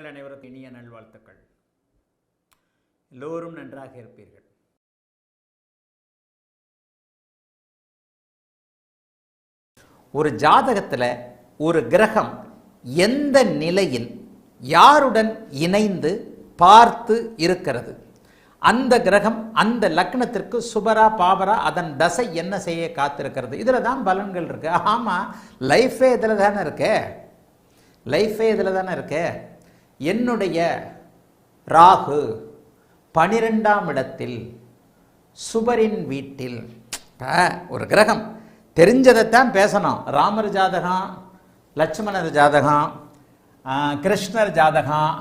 நேயர்கள் அனைவருக்கும் இனிய நல்வாழ்த்துக்கள். எல்லோரும் நன்றாக இருப்பீர்கள். ஒரு ஜாதகத்தில் ஒரு கிரகம் எந்த நிலையில் யாருடன் இணைந்து பார்த்து இருக்கிறது, அந்த கிரகம் அந்த லக்னத்திற்கு சுபரா பாபரா, அதன் தசை என்ன செய்ய காத்திருக்கிறது, இதில் தான் பலன்கள் இருக்கு. ஆமாம், லைஃபே இதில் தானே இருக்கு. என்னுடைய ராகு 12ஆம் இடத்தில் சுபரின் வீட்டில். ஒரு கிரகம் தெரிஞ்சதைத்தான் பேசணும். ராமர் ஜாதகம், லட்சுமணர் ஜாதகம், கிருஷ்ணர் ஜாதகம்,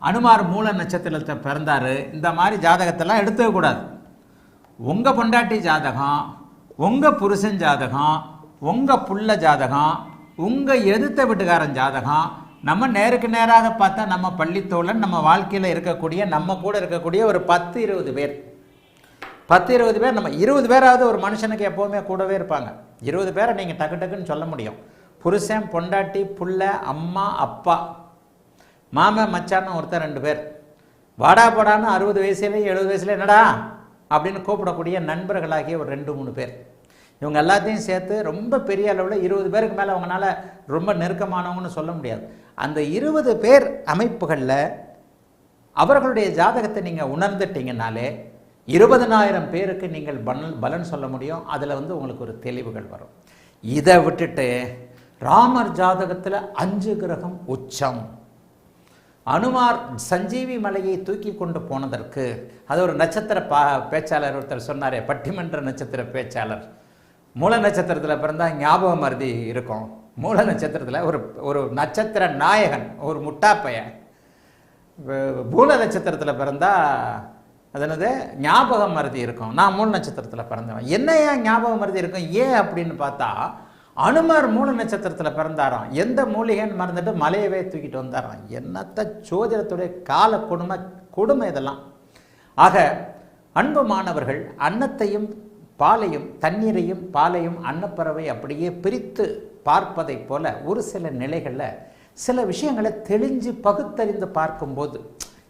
அனுமார் மூல நட்சத்திரத்தை பிறந்தார், இந்த மாதிரி ஜாதகத்தெல்லாம் எடுத்துக்கக்கூடாது. உங்கள் பொண்டாட்டி ஜாதகம், உங்கள் புருஷன் ஜாதகம், உங்கள் புள்ள ஜாதகம், உங்கள் எதிர்த்த வீட்டுக்காரன் ஜாதகம், நம்ம நேருக்கு நேராக பார்த்தா நம்ம பள்ளித்தோழன், நம்ம வாழ்க்கையில் இருக்கக்கூடிய, நம்ம கூட இருக்கக்கூடிய ஒரு 10-20 பேர், நம்ம 20 பேராவது ஒரு மனுஷனுக்கு எப்போவுமே கூடவே இருப்பாங்க. 20 பேரை நீங்கள் டக்கு டக்குன்னு சொல்ல முடியும். புருஷன், பொண்டாட்டி, புள்ள, அம்மா, அப்பா, மாமன், மச்சான்னு ஒருத்தர் 2 பேர், வாடா போடான்னு 60 வயசுலேயே 70 வயசுல என்னடா அப்படின்னு கூப்பிடக்கூடிய நண்பர்களாகிய ஒரு 2-3 பேர். இவங்க எல்லாத்தையும் சேர்த்து ரொம்ப பெரிய அளவில் 20 பேருக்கு மேலே அவங்களால ரொம்ப நெருக்கமானவங்கன்னு சொல்ல முடியாது. அந்த 20 பேர் அமைப்புகளில் அவர்களுடைய ஜாதகத்தை நீங்கள் உணர்ந்துட்டீங்கனாலே 20,000 பேருக்கு நீங்கள் பலன் சொல்ல முடியும். அதில் உங்களுக்கு ஒரு தெளிவுகள் வரும். இதை விட்டுட்டு ராமர் ஜாதகத்தில் 5 கிரகம் உச்சம், அனுமார் சஞ்சீவி மலையை தூக்கி கொண்டு போனதற்கு, அது ஒரு நட்சத்திர பேச்சாளர் ஒருத்தர் சொன்னாரே, பட்டிமன்ற நட்சத்திர பேச்சாளர், மூல நட்சத்திரத்தில் பிறந்தால் ஞாபக மருதி இருக்கும். மூல நட்சத்திரத்தில் ஒரு நட்சத்திர நாயகன், ஒரு முட்டாப்பையன். மூல நட்சத்திரத்தில் பிறந்தால் அது என்னது, ஞாபக மருதி இருக்கும். நான் மூல நட்சத்திரத்தில் பிறந்தவன், என்னையா ஞாபக மருதி இருக்கும் ஏன் அப்படின்னு பார்த்தா, அனுமார் மூல நட்சத்திரத்தில் பிறந்தாராம். எந்த மூலிகைன்னு மறந்துட்டு மலையவே தூக்கிட்டு வந்தாராம். என்னத்த ஜோதிடத்துடைய கால கொடுமை இதெல்லாம். ஆக அன்பு மாணவர்கள், அன்னத்தையும் பாலையும், தண்ணீரையும் பாலையும் அன்னப்பறவை அப்படியே பிரித்து பார்ப்பதை போல ஒரு சில நிலைகளில் சில விஷயங்களை தெளிஞ்சு பகுத்தறிந்து பார்க்கும்போது,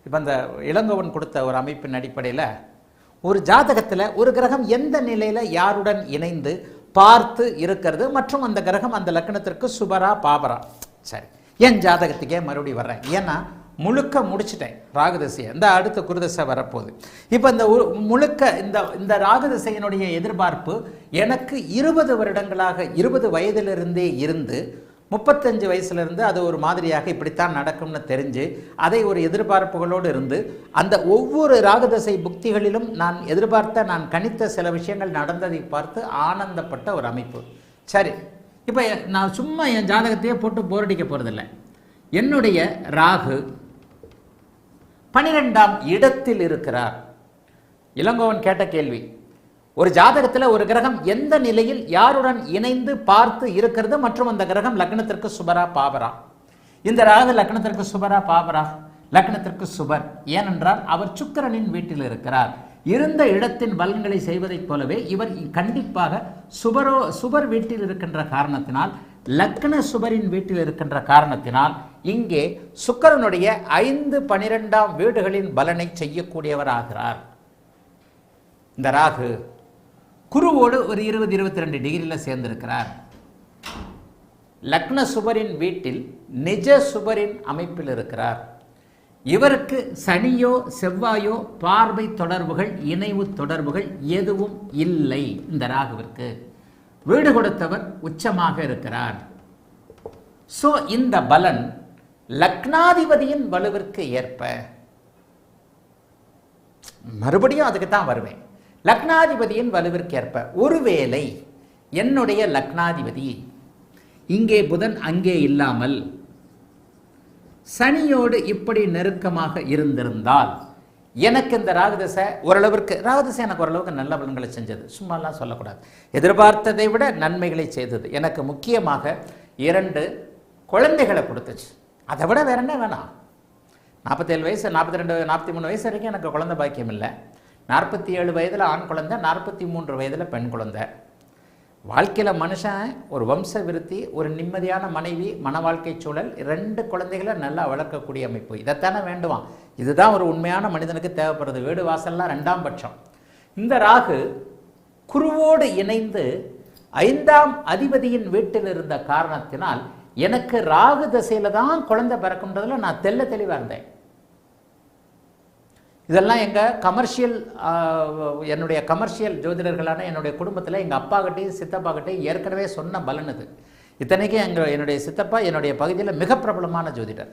இப்போ அந்த இளங்கோவன் கொடுத்த ஒரு அமைப்பின் அடிப்படையில் ஒரு ஜாதகத்தில் ஒரு கிரகம் எந்த நிலையில் யாருடன் இணைந்து பார்த்து இருக்கிறது, மற்றும் அந்த கிரகம் அந்த லக்னத்திற்கு சுபரா பாபரா. சரி, என் ஜாதகத்துக்கே மறுபடியும் வர்றேன். ஏன்னா முழுக்க முடிச்சுட்டேன் ராகுதிசையை. இந்த அடுத்த குருதிசை வரப்போகுது. இப்போ இந்த முழுக்க இந்த ராகுதிசையினுடைய எதிர்பார்ப்பு எனக்கு 20 வருடங்களாக, 20 வயதிலிருந்தே இருந்து 35 வயசுலேருந்து அது ஒரு மாதிரியாக இப்படித்தான் நடக்கும்னு தெரிஞ்சு அதை ஒரு எதிர்பார்ப்புகளோடு இருந்து அந்த ஒவ்வொரு ராகுதசை புக்திகளிலும் நான் எதிர்பார்த்த, நான் கணித்த சில விஷயங்கள் நடந்ததை பார்த்து ஆனந்தப்பட்ட ஒரு அமைப்பு. சரி, இப்போ நான் சும்மா என் ஜாதகத்தையே போட்டு போரடிக்க போகிறதில்லை. என்னுடைய ராகு 12ஆம் இடத்தில் இருக்கிறார். இளங்கோவன் கேட்ட கேள்வி, ஒரு ஜாதகத்தில் ஒரு கிரகம் எந்த நிலையில் யாருடன் இணைந்து பார்த்து இருக்கிறது, மற்றும் அந்த கிரகம் லக்னத்திற்கு சுபரா பாபரா. இந்த ராகு லக்னத்திற்கு சுபரா பாபரா? லக்னத்திற்கு சுபர். ஏனென்றால் அவர் சுக்கிரனின் வீட்டில் இருக்கிறார். இருந்த இடத்தின் பலன்களை செய்வதைப் போலவே இவர் கண்டிப்பாக சுபர் வீட்டில் இருக்கின்ற காரணத்தினால், லக்ன சுபரின் வீட்டில் இருக்கின்ற காரணத்தினால் இங்கே சுக்கிரனுடைய 5-12ஆம் வீடுகளின் பலனை செய்யக்கூடியவராகிறார். இந்த ராகு குருவோடு ஒரு 20-22 டிகிரியில் சேர்ந்திருக்கிறார். லக்ன சுபரின் வீட்டில் நிஜ சுபரின் அமைப்பில் இருக்கிறார். இவருக்கு சனியோ செவ்வாயோ பார்வை தொடர்புகள், இணைவு தொடர்புகள் எதுவும் இல்லை. இந்த ராகுவிற்கு வீடு கொடுத்தவர் உச்சமாக இருக்கிறார். சோ இந்த பலன் லக்னாதிபதியின் வலுவிற்கு ஏற்ப, மறுபடியும் அதுக்கு தான் வருவேன், லக்னாதிபதியின் வலுவிற்கேற்ப, ஒருவேளை என்னுடைய லக்னாதிபதி இங்கே புதன் அங்கே இல்லாமல் சனியோடு இப்படி நெருக்கமாக இருந்திருந்தால் எனக்கு இந்த ராகுதசை ஓரளவிற்கு, ராகுதசை எனக்கு ஓரளவுக்கு நல்ல பலன்களை செஞ்சது, சும்மாலாம் சொல்லக்கூடாது, எதிர்பார்த்ததை விட நன்மைகளை செய்தது. எனக்கு முக்கியமாக 2 குழந்தைகளை கொடுத்துச்சு. அதை விட வேற என்ன வேணாம்? 47 வயசு, 42, 43 வயசு வரைக்கும் எனக்கு குழந்தை பாக்கியம் இல்லை. 47 வயதில் ஆண் குழந்தை, 43 வயதில் பெண் குழந்தை. வாழ்க்கையில் மனுஷன் ஒரு வம்ச விருத்தி, ஒரு நிம்மதியான மனைவி, மன வாழ்க்கை சூழல், 2 குழந்தைகளை நல்லா வளர்க்கக்கூடிய அமைப்பு, இதைத்தானே வேண்டுவான். இதுதான் ஒரு உண்மையான மனிதனுக்கு தேவைப்படுறது. வீடு வாசல்லாம் 2ஆம் பட்சம். இந்த ராகு குருவோடு இணைந்து 5ஆம் அதிபதியின் வீட்டில் இருந்த காரணத்தினால் எனக்கு ராகு திசையில் தான் குழந்தை பிறக்கும்ன்றதுல நான் தெளிவாக இருந்தேன். இதெல்லாம் எங்கள் என்னுடைய கமர்ஷியல் ஜோதிடர்களான என்னுடைய குடும்பத்தில் எங்கள் அப்பாக்கிட்டையும் சித்தப்பாக்கிட்டையும் ஏற்கனவே சொன்ன பலன் இது. இத்தனைக்கும் என்னுடைய சித்தப்பா என்னுடைய பகுதியில் மிக பிரபலமான ஜோதிடர்,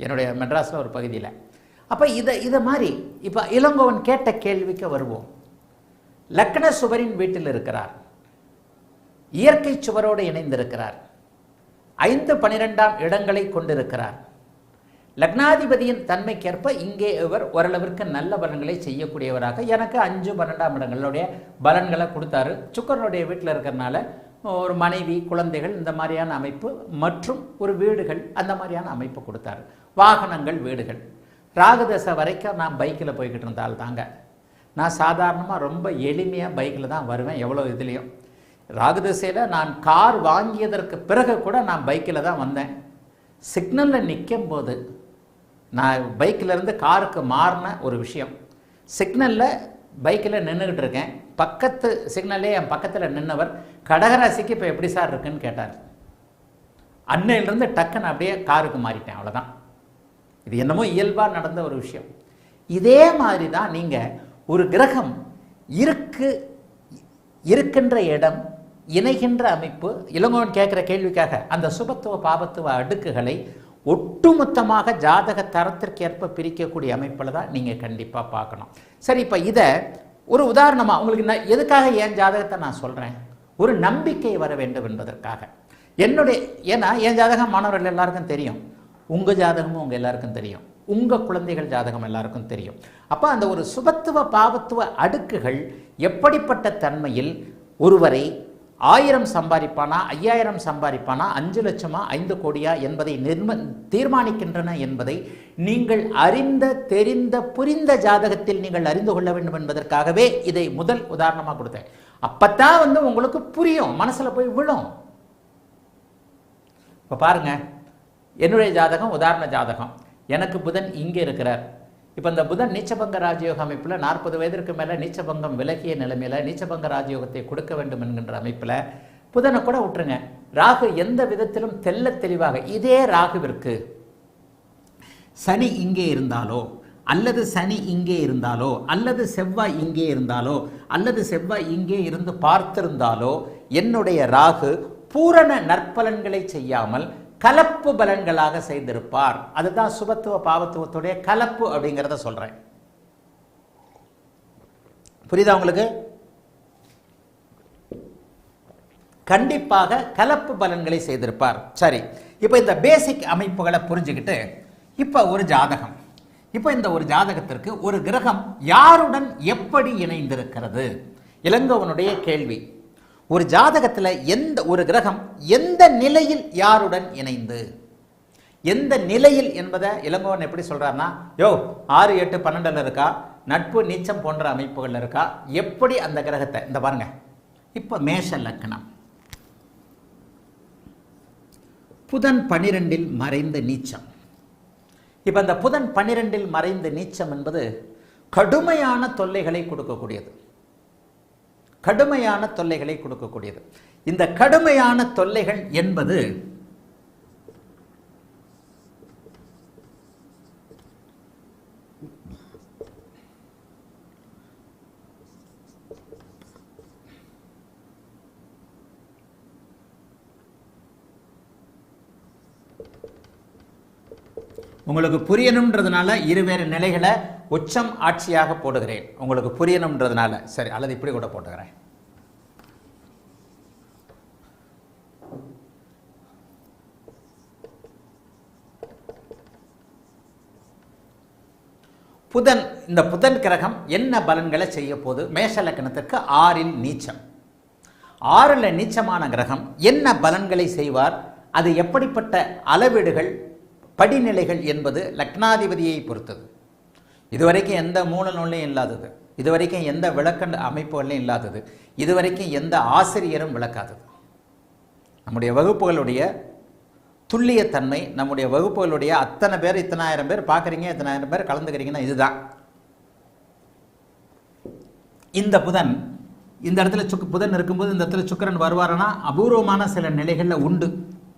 என்னுடைய மெட்ராஸில் ஒரு பகுதியில். அப்போ இதை மாதிரி இப்போ இளங்கோவன் கேட்ட கேள்விக்கு வருவோம். லக்ன சுவரின் வீட்டில் இருக்கிறார், இயற்கை சுவரோடு இணைந்திருக்கிறார், 5, 12ஆம் இடங்களை கொண்டிருக்கிறார். லக்னாதிபதியின் தன்மைக்கேற்ப இங்கே இவர் ஓரளவிற்கு நல்ல பலன்களை செய்யக்கூடியவராக எனக்கு 5, 12ஆம் இடங்களுடைய பலன்களை கொடுத்தாரு. சுக்கரனுடைய வீட்டில் இருக்கிறனால ஒரு மனைவி, குழந்தைகள், இந்த மாதிரியான அமைப்பு மற்றும் ஒரு வீடுகள், அந்த மாதிரியான அமைப்பு கொடுத்தாரு. வாகனங்கள், வீடுகள். ராகுதசை வரைக்கும் நான் பைக்கில் போய்கிட்டு இருந்தால் தாங்க. நான் சாதாரணமாக ரொம்ப எளிமையாக பைக்கில் தான் வருவேன் எவ்வளோ இதுலேயும். ராகுதசையில் நான் கார் வாங்கியதற்கு பிறகு கூட நான் பைக்கில் தான் வந்தேன். சிக்னலில் நிற்கும் போது நான் பைக்கிலேருந்து காருக்கு மாறின ஒரு விஷயம், சிக்னலில் பைக்கில் நின்றுக்கிட்டு இருக்கேன், பக்கத்து சிக்னலே என் பக்கத்தில் நின்றவர் கடகராசிக்கு இப்போ எப்படி சார் இருக்குன்னு கேட்டார். அன்னையிலிருந்து டக்குன்னு அப்படியே காருக்கு மாறிட்டேன், அவ்வளோதான். இது என்னமோ இயல்பாக நடந்த ஒரு விஷயம். இதே மாதிரி தான் நீங்கள் ஒரு கிரகம் இருக்கின்ற இடம், இணைகின்ற அமைப்பு. இளங்கோவன் கேட்குற கேள்விக்காக அந்த சுபத்துவ பாபத்துவ அடுக்குகளை ஒட்டுமொத்தமாக ஜாதக தரத்திற்கேற்ப பிரிக்கக்கூடிய அமைப்பில் தான் நீங்கள் கண்டிப்பாக பார்க்கணும். சரி, இப்போ இதை ஒரு உதாரணமாக உங்களுக்கு எதுக்காக என் ஜாதகத்தை நான் சொல்கிறேன், ஒரு நம்பிக்கை வர வேண்டும் என்பதற்காக. ஏன்னா என் ஜாதகம் மாணவர்கள் எல்லாருக்கும் தெரியும், உங்கள் ஜாதகமும் உங்கள் எல்லாருக்கும் தெரியும், உங்கள் குழந்தைகள் ஜாதகம் எல்லாருக்கும் தெரியும். அப்போ அந்த ஒரு சுபத்துவ பாவத்துவ அடுக்குகள் எப்படிப்பட்ட தன்மையில் ஒருவரை 1000 சம்பாதிப்பானா, 5000 சம்பாதிப்பானா, 5 லட்சமா, 5 கோடியா என்பதை தீர்மானிக்கின்றன என்பதை நீங்கள் அறிந்த, தெரிந்த, புரிந்த ஜாதகத்தில் நீங்கள் அறிந்து கொள்ள வேண்டும் என்பதற்காகவே இதை முதல் உதாரணமாக கொடுத்தேன். அப்பத்தான் உங்களுக்கு புரியும், மனசில் போய் விழும். இப்போ பாருங்க, என்னுடைய ஜாதகம் உதாரண ஜாதகம். எனக்கு புதன் இங்கே இருக்கிறார். இப்போ இந்த புதன் நீச்சபங்க ராஜயோக அமைப்பில் 40 வயதிற்கு மேலே நீச்சபங்கம் விலகிய நிலைமையில் நீச்சபங்க ராஜயோகத்தை கொடுக்க வேண்டும் என்கின்ற அமைப்பில் புதனை கூட விட்டுருங்க. ராகு எந்த விதத்திலும் தெளிவாக இதே ராகுவிற்கு சனி இங்கே இருந்தாலோ, அல்லது சனி இங்கே இருந்தாலோ, அல்லது செவ்வாய் இங்கே இருந்தாலோ, அல்லது செவ்வாய் இங்கே இருந்து பார்த்திருந்தாலோ என்னுடைய ராகு பூரண நற்பலன்களை செய்யாமல் கலப்பு பலன்களாக செய்திருப்பார். அதுதான் சுபத்துவ பாவத்துவத்துடைய கலப்பு அப்படிங்கிறத சொல்றேன். புரியுதா உங்களுக்கு? கண்டிப்பாக கலப்பு பலன்களை செய்திருப்பார். சரி, இப்போ இந்த பேசிக் அமைப்புகளை புரிஞ்சுக்கிட்டு இப்போ ஒரு ஜாதகம், இப்போ இந்த ஒரு ஜாதகத்திற்கு ஒரு கிரகம் யாருடன் எப்படி இணைந்திருக்கிறது? இளங்கோவனுடைய கேள்வி. ஒரு ஜாதகத்தில் ஒரு கிரகம் எந்த நிலையில் யாருடன் இணைந்து, எந்த நிலையில் என்பதை இளங்கோவன் எப்படி சொல்றாருன்னா, 6, 8, 12 இருக்கா, நட்பு நீச்சம் போன்ற அமைப்புகள் இருக்கா, எப்படி அந்த கிரகத்தை இந்த பாருங்க. இப்போ மேஷ லக்னம், புதன் 12இல் மறைந்த நீச்சம். இப்போ அந்த புதன் 12இல் மறைந்த நீச்சம் என்பது கடுமையான தொல்லைகளை கொடுக்கக்கூடியது, கடுமையான தொல்லைகளை கொடுக்கக்கூடியது. இந்த கடுமையான தொல்லைகள் என்பது உங்களுக்கு புரியணும்ன்றதுனால இருவேறு நிலைகளை உச்சம் ஆட்சியாக போடுகிறேன், உங்களுக்கு புரியணும்ன்றதுனால. சரி, அல்லது இப்படி கூட போட்டுக்கிறேன். புதன், இந்த புதன் கிரகம் என்ன பலன்களை செய்ய போது? மேஷ லக்னத்திற்கு 6இல் நீச்சம். 6ல் நீச்சமான கிரகம் என்ன பலன்களை செய்வார்? அது எப்படிப்பட்ட அளவீடுகள், படிநிலைகள் என்பது லக்னாதிபதியை பொறுத்தது. இதுவரைக்கும் எந்த மூல நூலையும் இல்லாதது. இதுவரைக்கும் எந்த விளக்க அமைப்புகளும் இல்லாதது, இதுவரைக்கும் எந்த ஆசிரியரும் விளக்காதது. நம்முடைய வகுப்புகளுடைய துல்லியத்தன்மை, நம்முடைய வகுப்புகளுடைய அத்தனை பேர், இத்தனை ஆயிரம் பேர் பார்க்குறீங்க, இத்தனை ஆயிரம் பேர் கலந்துக்கிறீங்கன்னா இதுதான். இந்த புதன் இந்த இடத்துல புதன் இருக்கும்போது இந்த இடத்துல சுக்கிரன் வருவாருன்னா அபூர்வமான சில நிலைகளில் உண்டு.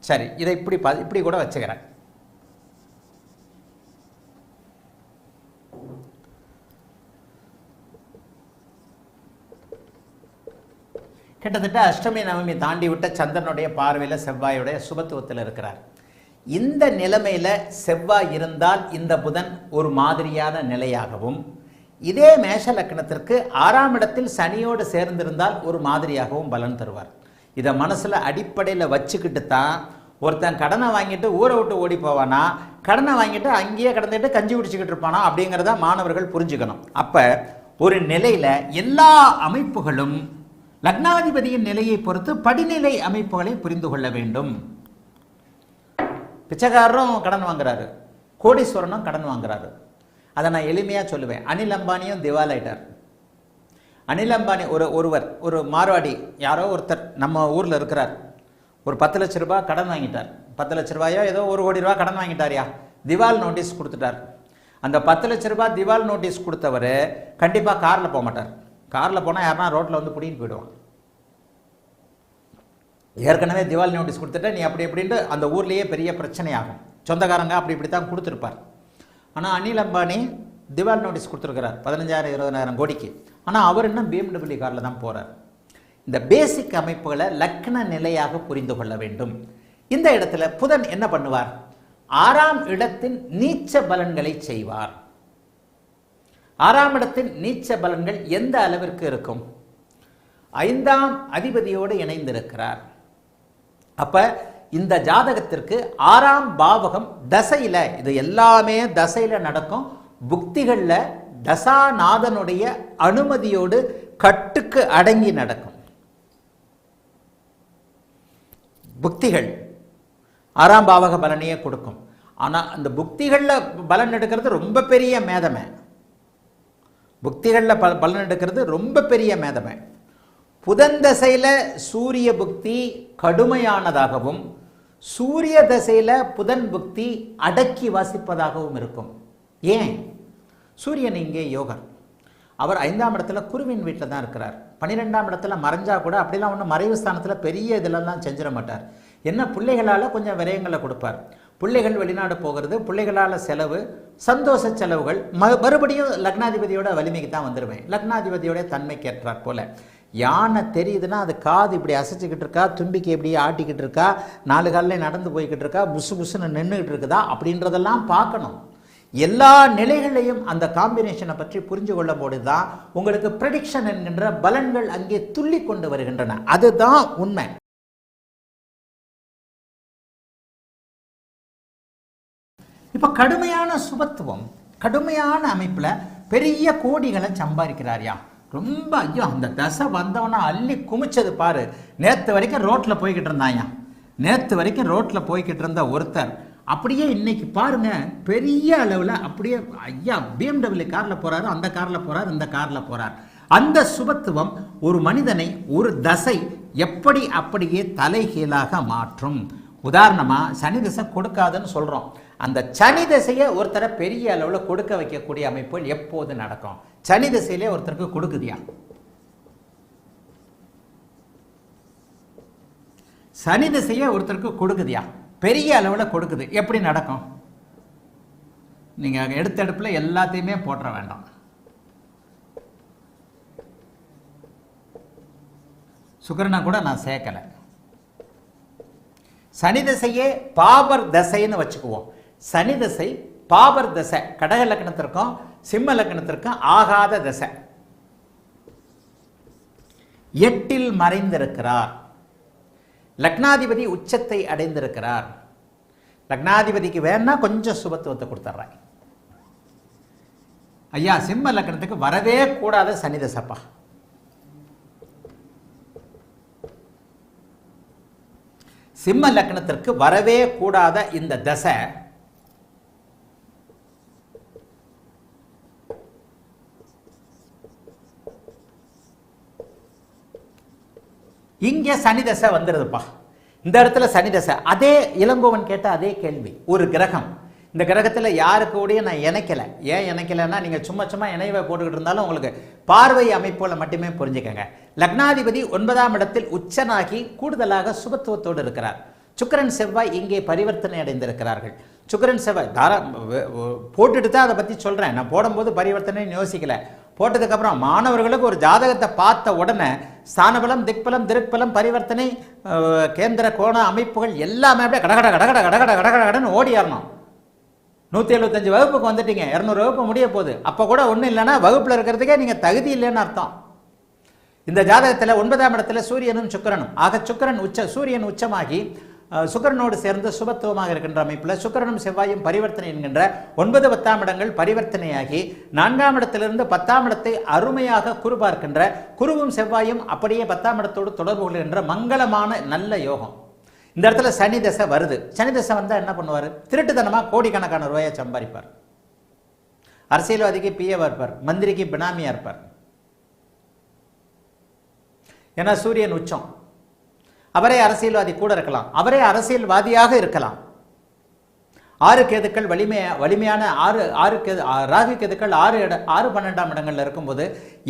சரி, இதை இப்படி கூட வச்சுக்கிறேன். கிட்டத்தட்ட அஷ்டமி நவமி தாண்டி விட்ட சந்திரனுடைய பார்வையில் செவ்வாயுடைய சுபத்துவத்தில் இருக்கிறார். இந்த நிலைமையில் செவ்வாய் இருந்தால் இந்த புதன் ஒரு மாதிரியான நிலையாகவும், இதே மேஷ லக்னத்திற்கு 6ஆம் இடத்தில் சனியோடு சேர்ந்திருந்தால் ஒரு மாதிரியாகவும் பலன் தருவார். இதை மனசில் அடிப்படையில் வச்சுக்கிட்டு தான் ஒருத்தன் கடனை வாங்கிட்டு ஊரை விட்டு ஓடி போவானா, கடனை வாங்கிட்டு அங்கேயே கடந்துட்டு கஞ்சி குடிச்சிக்கிட்டு இருப்பானா அப்படிங்கிறத மாணவர்கள் புரிஞ்சுக்கணும். அப்போ ஒரு நிலையில் எல்லா அமைப்புகளும் லக்னாதிபதியின் நிலையை பொறுத்து படிநிலை அமைப்புகளை புரிந்து கொள்ள வேண்டும். பிச்சைக்காரரும் கடன் வாங்குறாரு, கோடீஸ்வரனும் கடன் வாங்குறாரு. அதை நான் எளிமையாக சொல்லுவேன். அனில் அம்பானியும் திவாலாயிட்டார். அனில் அம்பானி ஒரு மார்வாடி யாரோ ஒருத்தர் நம்ம ஊரில் இருக்கிறார். ஒரு 10 லட்ச ரூபாய் கடன் வாங்கிட்டார். 10 லட்ச ரூபாயோ ஏதோ 1 கோடி ரூபாய் கடன் வாங்கிட்டாரியா, திவால் நோட்டீஸ் கொடுத்துட்டார். அந்த 10 லட்ச ரூபாய் திவால் நோட்டீஸ் கொடுத்தவர் கண்டிப்பாக காரில் போக மாட்டார். காரில் போனால் யாருன்னா ரோட்டில் வந்து பிடின்னு போயிடுவான். ஏற்கனவே திவால் நோட்டீஸ் கொடுத்துட்டு நீ அப்படி எப்படின்ட்டு அந்த ஊர்லேயே பெரிய பிரச்சனையாகும். சொந்தக்காரங்க இப்படி தான் கொடுத்துருப்பார். ஆனால் அனில் அம்பானி திவால் நோட்டீஸ் கொடுத்துருக்கிறார் 15,000-20,000 கோடிக்கு. ஆனால் அவர் இன்னும் BMW காரில் தான் போகிறார். இந்த பேசிக் அமைப்புகளை லக்ன நிலையாக புரிந்து கொள்ள வேண்டும். இந்த இடத்துல புதன் என்ன பண்ணுவார்? 6ஆம் இடத்தின் நீச்ச பலன்களை செய்வார். 6ஆம் இடத்தின் நீச்ச பலன்கள் எந்த அளவிற்கு இருக்கும்? 5ஆம் அதிபதியோடு இணைந்திருக்கிறார். அப்ப இந்த ஜாதகத்திற்கு 6ஆம் பாவகம் தசையில, இது எல்லாமே தசையில நடக்கும். புக்திகள்ல தசாநாதனுடைய அனுமதியோடு கட்டுக்கு அடங்கி நடக்கும். புக்திகள் 6ஆம் பாவக பலனையே கொடுக்கும். ஆனால் அந்த புக்திகளில் பலன் எடுக்கிறது ரொம்ப பெரிய மேதமை. புக்திகளில் பலன் எடுக்கிறது ரொம்ப பெரிய மேதமை. புதன் தசையில் சூரிய புக்தி கடுமையானதாகவும், சூரிய தசையில் புதன் புக்தி அடக்கி வாசிப்பதாகவும் இருக்கும். ஏன்? சூரியன் இங்கே யோகர். அவர் 5ஆம் இடத்துல குருவின் வீட்டில் தான் இருக்கிறார். 12ஆம் இடத்துல மறைஞ்சா கூட அப்படிலாம் ஒன்றும் மறைவு ஸ்தானத்தில் பெரிய இதிலெல்லாம் செஞ்சிட மாட்டார். என்ன, பிள்ளைகளால் கொஞ்சம் விரயங்களை கொடுப்பார். பிள்ளைகள் வெளிநாடு போகிறது, பிள்ளைகளால் செலவு, சந்தோஷ செலவுகள். மறுபடியும் லக்னாதிபதியோட வலிமைக்கு தான் வந்துடுவேன். லக்னாதிபதியோட தன்மைக்கு ஏற்றாற் போல. யானை தெரியுதுன்னா அது காது இப்படி அசைச்சிக்கிட்டு இருக்கா, தும்பிக்கை இப்படி ஆட்டிக்கிட்டு இருக்கா, 4 காலில் நடந்து போய்கிட்டு இருக்கா, புசு புசுன்னு நின்றுக்கிட்டு இருக்குதா அப்படின்றதெல்லாம் பார்க்கணும். எல்லா நிலைகளையும் அந்த காம்பினேஷனை பற்றி புரிஞ்சு கொள்ளும் போது தான் உங்களுக்கு ப்ரெடிக்ஷன் என்கின்ற பலன்கள் அங்கே துள்ளி கொண்டு வருகின்றன. அதுதான் உண்மை. இப்போ கடுமையான சுபத்துவம், கடுமையான அமைப்பில் பெரிய கோடிகளை சம்பாதிக்கிறாரியா. ரொம்ப ஐயோ, அந்த தசை வந்தவனா அள்ளி குமிச்சது பாரு. நேற்று வரைக்கும் ரோட்டில் போய்கிட்டு இருந்தாயா, நேற்று வரைக்கும் ரோட்டில் போய்கிட்டு இருந்த ஒருத்தர் அப்படியே இன்னைக்கு பாருங்க பெரிய அளவில் அப்படியே ஐயா BMW காரில் போகிறாரு, அந்த காரில் போகிறார், இந்த காரில் போகிறார். அந்த சுபத்துவம் ஒரு மனிதனை, ஒரு தசை எப்படி அப்படியே தலைகீழாக மாற்றும். உதாரணமாக சனி தசை கொடுக்காதுன்னு சொல்கிறோம். அந்த சனி தசையை ஒருத்தரை பெரிய அளவில் கொடுக்க வைக்கக்கூடிய அமைப்புகள் எப்போது நடக்கும்? சனி தசையிலே ஒருத்தருக்கு கொடுக்குதியா? சனி தசையை ஒருத்தருக்கு கொடுக்குதியா? பெரிய அளவில் கொடுக்குது. எப்படி நடக்கும்? நீங்கள் எடுத்தடுப்பில் எல்லாத்தையுமே போட்டுற வேண்டாம். சுக்கிரனை கூட நான் சேர்க்கலை. சனி தசையே பாபர் தசைன்னு வச்சுக்குவோம். சனி தசை பாபர் தசை. கடக லக்னத்திற்கும் சிம்ம லக்னத்திற்கும் ஆகாத தசை. 8இல் மறைந்திருக்கிறார். லக்னாதிபதி உச்சத்தை அடைந்திருக்கிறார். லக்னாதிபதிக்கு வேணா கொஞ்சம் சுபத்துவத்தை கொடுத்துட்றேன். ஐயா சிம்ம லக்னத்துக்கு வரவே கூடாத சனி தசைப்பா. சிம்ம லக்னத்திற்கு வரவே கூடாத இந்த தசை இங்கே சனி தசை வந்துடுதுப்பா. இந்த இடத்துல சனி தசை. அதே இளங்கோவன் கேட்ட அதே கேள்வி. ஒரு கிரகம், இந்த கிரகத்தில் யாருக்கு கூடயே நான் இணைக்கலை. ஏன் இணைக்கலைன்னா, நீங்கள் சும்மா சும்மா இணைவை போட்டுக்கிட்டு இருந்தாலும் உங்களுக்கு பார்வை அமைப்புகளை மட்டுமே புரிஞ்சுக்கங்க. லக்னாதிபதி 9ஆம் இடத்தில் உச்சனாகி கூடுதலாக சுபத்துவத்தோடு இருக்கிறார். சுக்கிரன் செவ்வாய் இங்கே பரிவர்த்தனை அடைந்திருக்கிறார்கள். சுக்கிரன் செவ்வாய் போட்டுட்டு தான் அதை பற்றி சொல்கிறேன். நான் போடும்போது பரிவர்த்தனைன்னு யோசிக்கலை. போட்டதுக்கப்புறம் மாணவர்களுக்கு ஒரு ஜாதகத்தை பார்த்த உடனே ஸ்தானபலம், திக்பலம், திருப்பலம், பரிவர்த்தனை, கேந்திர கோண அமைப்புகள் எல்லாமே அப்படியே கடகட கடகட கடகட கடகடன்னு ஓடியாரணும். 175 வகுப்புக்கு வந்துட்டீங்க, 200 வகுப்பு முடிய போகுது. அப்போ கூட ஒன்றும் இல்லைன்னா வகுப்பில் இருக்கிறதுக்கே நீங்கள் தகுதி இல்லைன்னு அர்த்தம். இந்த ஜாதகத்தில் 9ஆம் இடத்துல சூரியனும் சுக்கிரனும், ஆக சுக்கிரன் சூரியன் உச்சமாகி சுக்கிரனோடு சேர்ந்து சுபத்துவமாக இருக்கின்ற அமைப்பில் சுக்கிரனும் செவ்வாயும் பரிவர்த்தனை என்கின்ற 9, 10ஆம் இடங்கள் பரிவர்த்தனையாகி 4ஆம் இடத்திலிருந்து 10ஆம் இடத்தை அருமையாக குரு பார்க்கின்ற குருவும் செவ்வாயும் அப்படியே 10ஆம் இடத்தோடு தொடர்பு கொள்கின்ற மங்களமான நல்ல யோகம். இந்த இடத்துல சனி தசை வருது. சனி தசை வந்தால் என்ன பண்ணுவார்? திருட்டுத்தனமாக கோடிக்கணக்கான ரூபாயை சம்பாதிப்பார். அரசியல்வாதிக்கு பிஏவா இருப்பார், மந்திரிக்கு பினாமியா இருப்பார். ஏன்னா சூரியன் உச்சம். அவரே அரசியல்வாதி கூட இருக்கலாம், அவரே அரசியல்வாதியாக இருக்கலாம். 6 கேதுக்கள் வலிமையான 6 ராகு கேதுக்கள் 6, 12ஆம் இடங்கள்ல இருக்கும்போது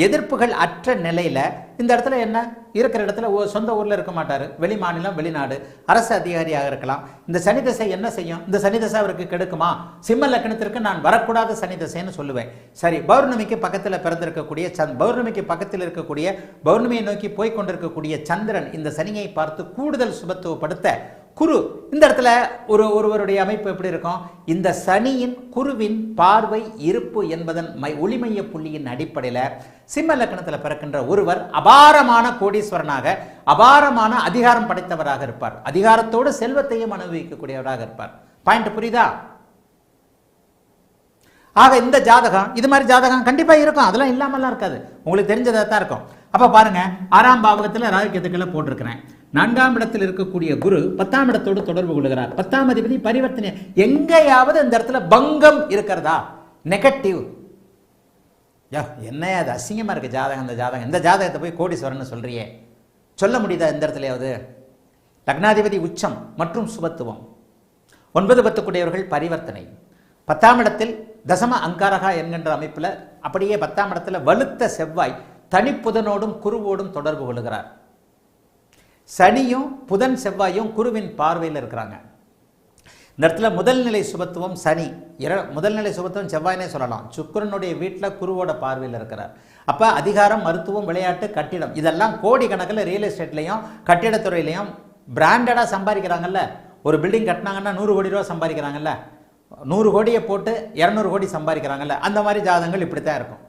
எதிர்ப்புகள் அற்ற நிலையில இந்த இடத்துல என்ன இருக்கிற இடத்துல சொந்த ஊர்ல இருக்க மாட்டாரு, வெளி மாநிலம் வெளிநாடு அரசு அதிகாரியாக இருக்கலாம். இந்த சனி தசை என்ன செய்யும்? இந்த சனி தசை அவருக்கு கெடுக்குமா? சிம்ம லக்னத்திற்கு நான் வரக்கூடாத சனி தசைன்னு சொல்லுவேன். சரி, பௌர்ணமிக்கு பக்கத்தில் பிறந்திருக்கக்கூடிய பௌர்ணமிக்கு பக்கத்தில் இருக்கக்கூடிய பௌர்ணமியை நோக்கி போய்கொண்டிருக்கக்கூடிய சந்திரன் இந்த சனியை பார்த்து கூடுதல் சுபத்துவப்படுத்த குரு இந்த இடத்துல ஒருவருடைய அமைப்பு எப்படி இருக்கும்? இந்த சனியின் குருவின் பார்வை இருப்பு என்பதன் ஒளிமைய புள்ளியின் அடிப்படையில் சிம்ம லக்னத்தில் பிறக்கின்ற ஒருவர் அபாரமான கோடீஸ்வரனாக, அபாரமான அதிகாரம் படைத்தவராக இருப்பார். அதிகாரத்தோடு செல்வத்தையும் அனுபவிக்கக்கூடியவராக இருப்பார். பாயிண்ட் புரியுதா? ஆக இந்த ஜாதகம், இது மாதிரி ஜாதகம் கண்டிப்பா இருக்கும், அதெல்லாம் இல்லாமலாம் இருக்காது, உங்களுக்கு தெரிஞ்சதாக தான் இருக்கும். அப்ப பாருங்க, 6ஆம் பாவகத்தில் ராகு கேதுக்களை போட்டிருக்கிறேன். 4ஆம் இடத்தில் இருக்கக்கூடிய குரு 10ஆம் இடத்தோடு தொடர்பு கொள்கிறார். 10ஆம் அதிபதி பரிவர்த்தனை. எங்கேயாவது இந்த இடத்துல பங்கம் இருக்கிறதா? நெகட்டிவ். என்ன அது அசிங்கமா இருக்கு ஜாதகம். இந்த ஜாதகத்தை போய் கோடீஸ்வரன் சொல்றியே, சொல்ல முடியுதா இந்த இடத்துலயாவது? லக்னாதிபதி உச்சம் மற்றும் சுபத்துவம், 9, 10 கூடியவர்கள் பரிவர்த்தனை. 10ஆம் இடத்தில் தசம அங்காரகா என்கின்ற அமைப்பில் அப்படியே 10ஆம் இடத்துல வலுத்த செவ்வாய் தனிப்புதனோடும் குருவோடும் தொடர்பு கொள்கிறார். சனியும் புதன் செவ்வாயும் குருவின் பார்வையில் இருக்கிறாங்க. இந்த இடத்துல முதல்நிலை சுபத்துவம் சனி, முதல்நிலை சுபத்துவம் செவ்வாயினே சொல்லலாம். சுக்கிரனுடைய வீட்டில் குருவோட பார்வையில் இருக்கிறார். அப்போ அதிகாரம், மருத்துவம், விளையாட்டு, கட்டிடம் இதெல்லாம் கோடி கணக்கில் ரியல் எஸ்டேட்லையும் கட்டிடத்துறையிலையும் பிராண்டடாக சம்பாதிக்கிறாங்கல்ல. ஒரு பில்டிங் கட்டினாங்கன்னா 100 கோடி ரூபா சம்பாதிக்கிறாங்கல்ல, 100 கோடியை போட்டு 200 கோடி சம்பாதிக்கிறாங்கல்ல, அந்த மாதிரி ஜாதகங்கள் இப்படித்தான் இருக்கும்.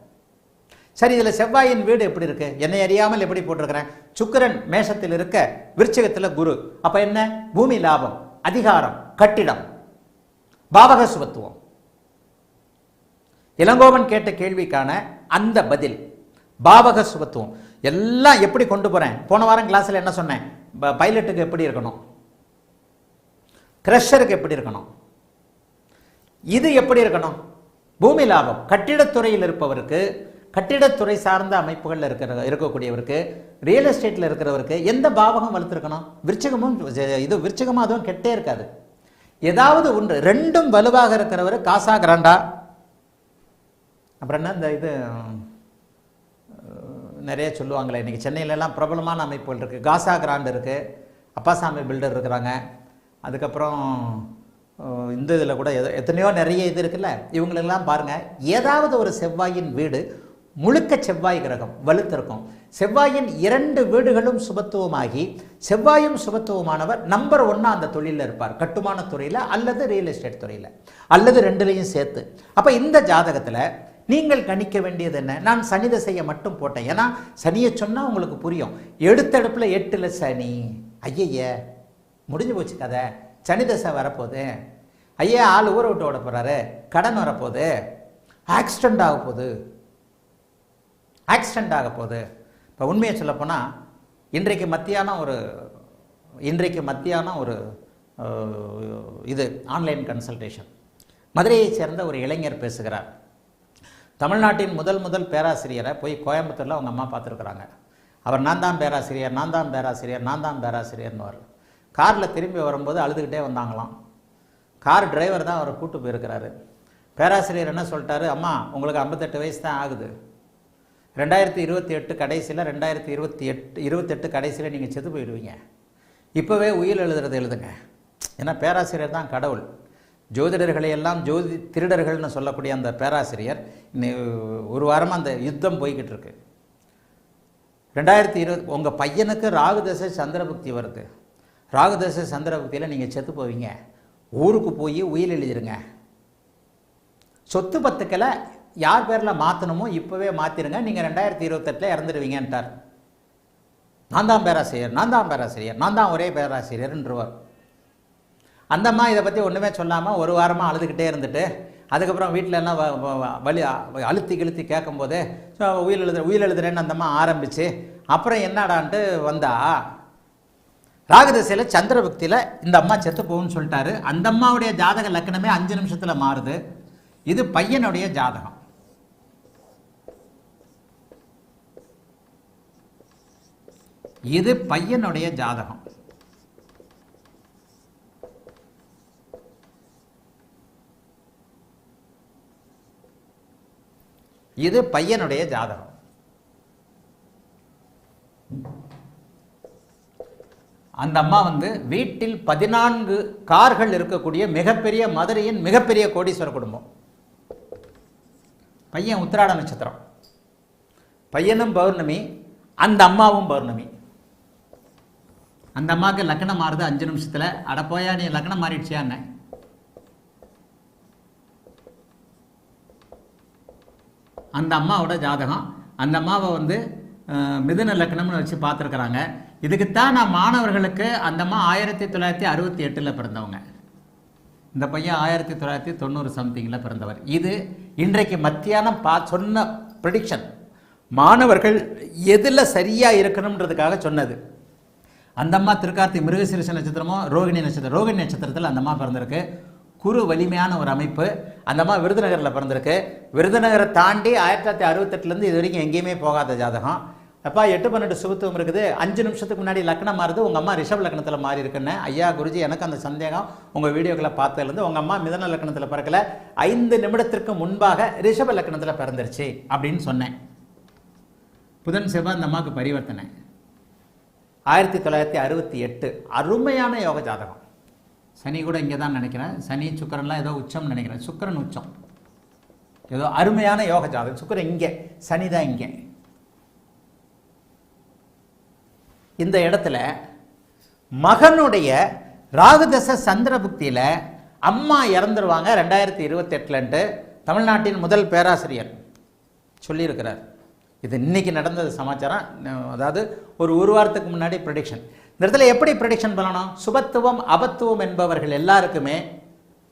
சரி, இதில் செவ்வாயின் வீடு எப்படி இருக்கு? என்னை அறியாமல் எப்படி போட்டிருக்கிறேன்? சுக்கிரன் மேஷத்தில் இருக்க, விருச்சிகத்தில் குரு. அப்ப என்ன? பூமி லாபம், அதிகாரம், கட்டிடம், பாவக சுபத்துவம். இளங்கோவன் கேட்ட கேள்விக்கான அந்த பதில் பாவக சுபத்துவம். எல்லாம் எப்படி கொண்டு போறேன்? போன வாரம் கிளாஸ்ல என்ன சொன்னேன்? பைலட்டுக்கு எப்படி இருக்கணும், கிரஷருக்கு எப்படி இருக்கணும், இது எப்படி இருக்கணும்? பூமி லாபம். கட்டிடத்துறையில் இருப்பவருக்கு, கட்டிடத்துறை சார்ந்த அமைப்புகள் இருக்கக்கூடியவருக்கு, ரியல் எஸ்டேட்டில் இருக்கிறவருக்கு எந்த பாவகம் வலுத்திருக்கணும்? விருச்சிகமும் விருச்சிகமும் அதுவும் கெட்டே இருக்காது. ஏதாவது ஒன்று ரெண்டும் வலுவாக இருக்கிறவர் காசா கிராண்டா. அப்புறம் என்ன இந்த இது நிறைய சொல்லுவாங்களே, இன்னைக்கு சென்னையிலலாம் பிரபலமான அமைப்புகள் இருக்குது. காசா கிராண்ட் இருக்குது, அப்பாசாமி பில்டர் இருக்கிறாங்க. அதுக்கப்புறம் இந்த இதில் கூட எத்தனையோ நிறைய இது இருக்குல்ல. இவங்களெல்லாம் பாருங்கள், ஏதாவது ஒரு செவ்வாயின் வீடு முழுக்க செவ்வாய் கிரகம் வலுத்திருக்கும். செவ்வாயின் 2 வீடுகளும் சுபத்துவமாகி, செவ்வாயும் சுபத்துவமானவர் நம்பர் 1 அந்த தொழிலில் இருப்பார். கட்டுமான துறையில் அல்லது ரியல் எஸ்டேட் துறையில் அல்லது 2லையும் சேர்த்து. அப்போ இந்த ஜாதகத்தில் நீங்கள் கணிக்க வேண்டியது என்ன? நான் சனி தசையை மட்டும் போட்டேன். ஏன்னா சனியை சொன்னால் உங்களுக்கு புரியும். எடுத்தடுப்பில் 8ல் சனி, ஐய முடிஞ்சு போச்சு கதை. சனி தசை வரப்போகுது, ஐயா ஆள் ஊரை விட்டு ஓட போகிறாரு, கடன் வரப்போகுது, ஆக்சிடெண்ட் ஆக போகுது. இப்போ உண்மையை சொல்லப்போனால் இன்றைக்கு மத்தியானம் ஒரு இது ஆன்லைன் கன்சல்டேஷன். மதுரையைச் சேர்ந்த ஒரு இளைஞர் பேசுகிறார். தமிழ்நாட்டின் முதல் பேராசிரியரை போய் கோயம்புத்தூரில் அவங்க அம்மா பார்த்துருக்குறாங்க. அவர் நான் தான் பேராசிரியர், நான் தான் பேராசிரியர், நான் தான் பேராசிரியர்னு காரில் திரும்பி வரும்போது அழுதுகிட்டே வந்தாங்களாம். கார் டிரைவர் தான் அவரை கூட்டு போயிருக்கிறாரு. பேராசிரியர் என்ன சொல்லிட்டாரு, அம்மா உங்களுக்கு 58 வயசு தான் ஆகுது, 2028 கடைசியில் 2028 கடைசியில் நீங்கள் செத்து போயிடுவீங்க, இப்போவே உயிர் எழுதுங்க. ஏன்னா பேராசிரியர் தான் கடவுள். ஜோதிடர்களை எல்லாம் திருடர்கள்னு சொல்லக்கூடிய அந்த பேராசிரியர் ஒரு வாரமாக அந்த யுத்தம் போய்கிட்டு இருக்கு. 2020 உங்கள் பையனுக்கு ராகு தசை சந்திரபுக்தி வருது, ராகு தசை சந்திரபுக்தியில் நீங்கள் செத்து போவீங்க, ஊருக்கு போய் உயிர் எழுதிருங்க, சொத்து பத்துக்களை யார் பேரில் மாற்றணுமோ இப்போவே மாற்றிடுங்க, நீங்கள் 2028 இறந்துடுவீங்கன்ட்டார். நான் தான் பேராசிரியர், நான் தான் பேராசிரியர், நான் தான் ஒரே பேராசிரியர்ன்றவர். அந்தம்மா இதை பற்றி ஒன்றுமே சொல்லாமல் ஒரு வாரமாக அழுதுகிட்டே இருந்துட்டு அதுக்கப்புறம் வீட்டில் எல்லாம் அழுத்தி கேட்கும்போது உயிர் எழுதுறேன்னு அந்தம்மா ஆரம்பித்து அப்புறம் என்னடான்ட்டு வந்தா ராகுதசையில் சந்திரபக்தியில் இந்த அம்மா செத்து போகும்னு சொல்லிட்டாரு. அந்த அம்மாவுடைய ஜாதக லக்கணமே 5 நிமிஷத்தில் மாறுது. இது பையனுடைய ஜாதகம். இது பையனுடைய ஜாதகம். இது பையனுடைய ஜாதகம். அந்த அம்மா வீட்டில் 14 கார்கள் இருக்கக்கூடிய மிகப்பெரிய மதுரையின் மிகப்பெரிய கோடீஸ்வர குடும்பம். பையன் உத்திராட நட்சத்திரம், பையனும் பௌர்ணமி, அந்த அம்மாவும் பௌர்ணமி. அந்த அம்மாவுக்கு லக்னம் மாறுது 5 நிமிஷத்தில். அடப்போயா நீ லக்னம் மாறிடுச்சியான்னு. அந்த அம்மாவோட ஜாதகம். அந்த அம்மாவை மிதுன லக்னம்னு வச்சு பார்த்துருக்குறாங்க. இதுக்குத்தான் நான் மாணவர்களுக்கு அந்த அம்மா 1968 பிறந்தவங்க, இந்த பையன் 1990 சம்திங்கில் பிறந்தவர். இது இன்றைக்கு மத்தியானம் சொன்ன ப்ரெடிக்ஷன், மாணவர்கள் எதில் சரியாக இருக்கணுன்றதுக்காக சொன்னது. அந்த அம்மா திருக்கார்த்தி மிருகசீரிஷ நட்சத்திரமோ ரோகிணி நட்சத்திரத்தில் அந்த அம்மா பிறந்திருக்கு. குரு வலிமையான ஒரு அமைப்பு. அந்த அம்மா விருதுநகரில் பிறந்திருக்கு. விருதுநகரை தாண்டி 1968 இது வரைக்கும் எங்கேயுமே போகாத ஜாதகம். அப்பா 8-12 சுபத்துவம் இருக்குது. 5 நிமிஷத்துக்கு முன்னாடி லக்னம் மாறுது. உங்கள் அம்மா ரிஷப லக்னத்தில் மாறி இருக்குன்னு. ஐயா குருஜி, எனக்கு அந்த சந்தேகம் உங்கள் வீடியோக்களை பார்த்ததுலேருந்து உங்கள் அம்மா மிதன லக்னத்தில் பிறக்கல, 5 நிமிடத்திற்கு முன்பாக ரிஷப லக்னத்தில் பிறந்துருச்சு அப்படின்னு சொன்னேன். புதன் செவ்வாய் அந்த அம்மாவுக்கு பரிவர்த்தனை 1968. அருமையான யோக ஜாதகம். சனி கூட இங்கே தான் நினைக்கிறேன், சனி சுக்கரன்லாம் ஏதோ உச்சம் நினைக்கிறேன், சுக்கரன் உச்சம், ஏதோ அருமையான யோக ஜாதகம். சுக்கரன் இங்கே, சனி தான் இங்கே. இந்த இடத்துல மகனுடைய ராகுதச சந்திரபுக்தியில் அம்மா இறந்துருவாங்க 2028 தமிழ்நாட்டின் முதல் பேராசிரியர் சொல்லியிருக்கிறார். இது இன்னைக்கு நடந்தது சமாச்சாரம். அதாவது ஒரு வாரத்துக்கு முன்னாடி ப்ரெடிக்ஷன். இந்த இடத்துல எப்படி ப்ரெடிக்ஷன் பண்ணணும்? சுபத்துவம் அபத்துவம் என்பவர்கள் எல்லாருக்குமே